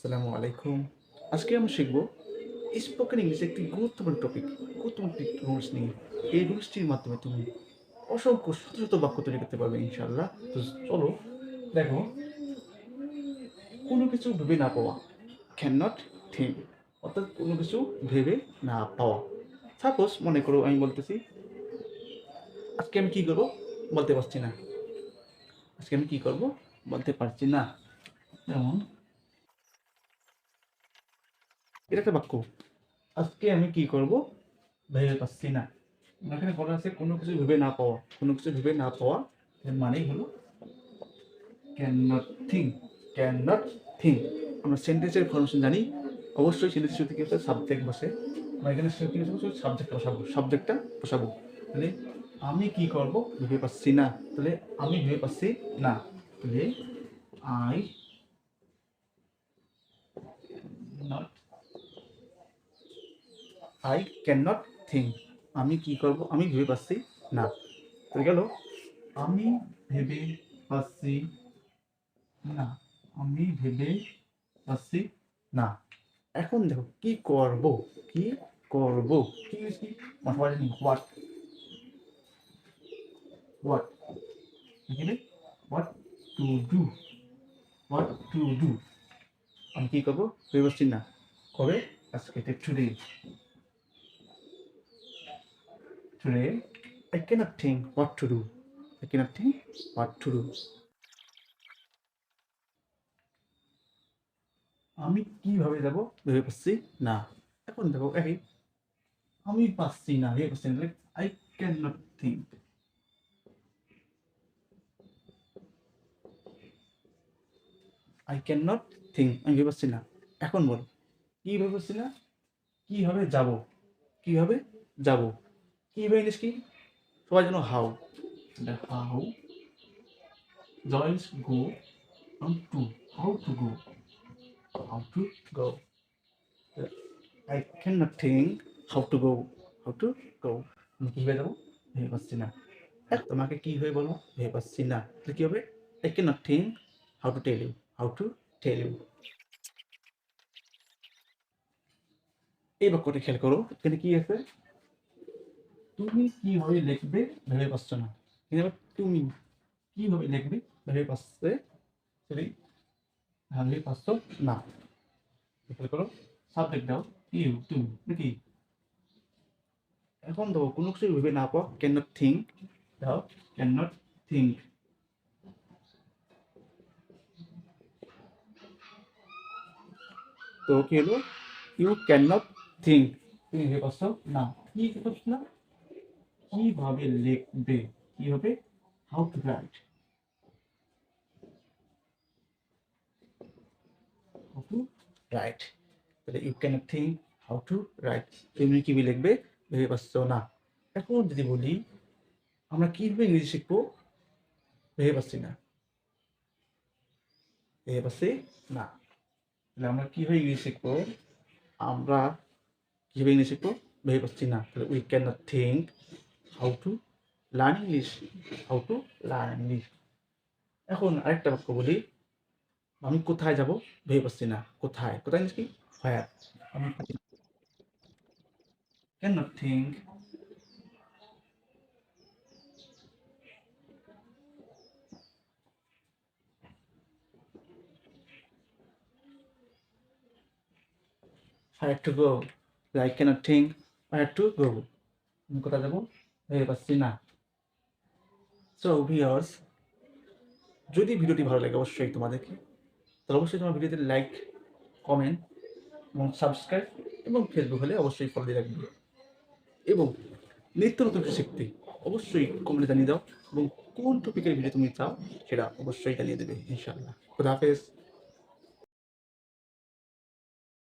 আসসালামু আলাইকুম। আজকে আমরা শিখব স্পোকেন ইংলিশে একটি গুরুত্বপূর্ণ টপিক, গুরুত্বপূর্ণ একটি রুলস নিয়ে। এই রুলসটির মাধ্যমে তুমি অসংখ্য শত শত বাক্য তৈরি করতে পারবে ইনশাআল্লাহ। তো চলো দেখো, কোনো কিছু ভেবে না পাওয়া, ক্যান নট থিঙ্ক, অর্থাৎ কোনো কিছু ভেবে না পাওয়া। সাপোজ মনে করো আমি বলতেছি আজকে আমি কী করবো বলতে পারছি না, আজকে আমি কী করবো বলতে পারছি না। যেমন এটা একটা বাক্য, আজকে আমি কি করব ভেবে পাচ্ছি না। এখানে বলা আছে কোনো কিছু ভেবে না পাওয়া, কোনো কিছু ভেবে না পাওয়া এর মানেই হলো can not think, can not think. আমরা সেন্টেন্সের ফরমেশন জানি, অবশ্যই সেন্টেন্সের শুরুতে কি হচ্ছে সাবজেক্ট বসে। আমরা এখানে কি সাবজেক্ট বসাবো, সাবজেক্টটা বসাবো। তাহলে আমি কি করব ভেবে পাচ্ছি না, তাহলে আমি ভেবে পাচ্ছি না, তাহলে I not, I can not think. আমি কি করব আমি ভেবে পাচ্ছি না। তো গেল আমি ভেবে পাচ্ছি না, আমি ভেবে পাচ্ছি না। এখন দেখো কি করব, কি করব, কি কি হোয়াট, হোয়াট এখানে what to do, what to do. আমি কি করব ভেবে পাচ্ছি না, কবে আজকে today, today I cannot think what to do, I cannot think what to do. আমি কিভাবে যাব ভেবে পাচ্ছি না। এখন দেখো একই, আমি পাচ্ছি না ভেবে পাচ্ছি না, I can not think, I can not think, আমি ভেবে পাচ্ছি না। এখন বল কি ভেবে পাচ্ছি না, কিভাবে যাব, কিভাবে যাব, কিভাবে ইংলিশ কি সবাই যেন how, how joints go on to, how to go, how to go. I can not think how to go, how to go. আমি কীভাবে যাবো ভেবে পাচ্ছি না। তোমাকে কি হয়ে বলো ভেবে পাচ্ছি না, তাহলে কি হবে I can not think how to tell you, how to tell you. এই বাক্যটা খেয়াল করো, এখানে কি আছে, তুমি কিভাবে লিখবে ভেবে পাচ্ছ না। এখানে তুমি কিভাবে লিখবে ভেবে পাচ্ছে, সরি ভেবে পাচ্ছ না। খেয়াল করো সাবজেক্ট দাও ইউ, তুমি নাকি। এখন দেখো কোনো কিছু ভেবে না পাও, ক্যান নট থিঙ্ক দাও, ক্যান নট থিঙ্ক। তো কি হলো, ইউ ক্যান নট থিঙ্ক, তুমি ভেবে পাচ্ছ না, কি পাচ্ছ না, কিভাবে লিখবে, কিভাবে how to write, how to write. তাহলে you can not think how to write, তুমি কিভাবে লিখবে ভেবে পাচ্ছ না। এখন যদি বলি আমরা কিভাবে ইংরেজি শিখবো ভেবে পাচ্ছি না, ভেবে পাচ্ছি না। তাহলে আমরা কিভাবে ইংরেজি শিখবো, আমরা কিভাবে ইংলিশ শিখবো ভেবে পাচ্ছি না, তাহলে we can not think how to learn English, how to learn English. এখন আরেকটা বাক্য বলি, আমি কোথায় যাব ভেবে পাচ্ছি না, কোথায়, কোথায় ইংলিশ কি হোয়ার। আমি can not think where two go, I can not think where two go. আমি কোথায় যাব ভেবে পাচ্ছি না। সো ভিউয়ার্স, যদি ভিডিওটি ভালো লাগে অবশ্যই তোমাদেরকে, তাহলে অবশ্যই তোমার ভিডিওতে লাইক, কমেন্ট এবং সাবস্ক্রাইব, এবং ফেসবুক হলে অবশ্যই ফলো দিয়ে রাখবে। এবং নিত্য নতুন কিছু শিখতে অবশ্যই কমেন্টে জানিয়ে দাও, এবং কোন টপিকের ভিডিও তুমি চাও সেটা অবশ্যই জানিয়ে দেবে ইনশাআল্লাহ। খুদা হাফেজ।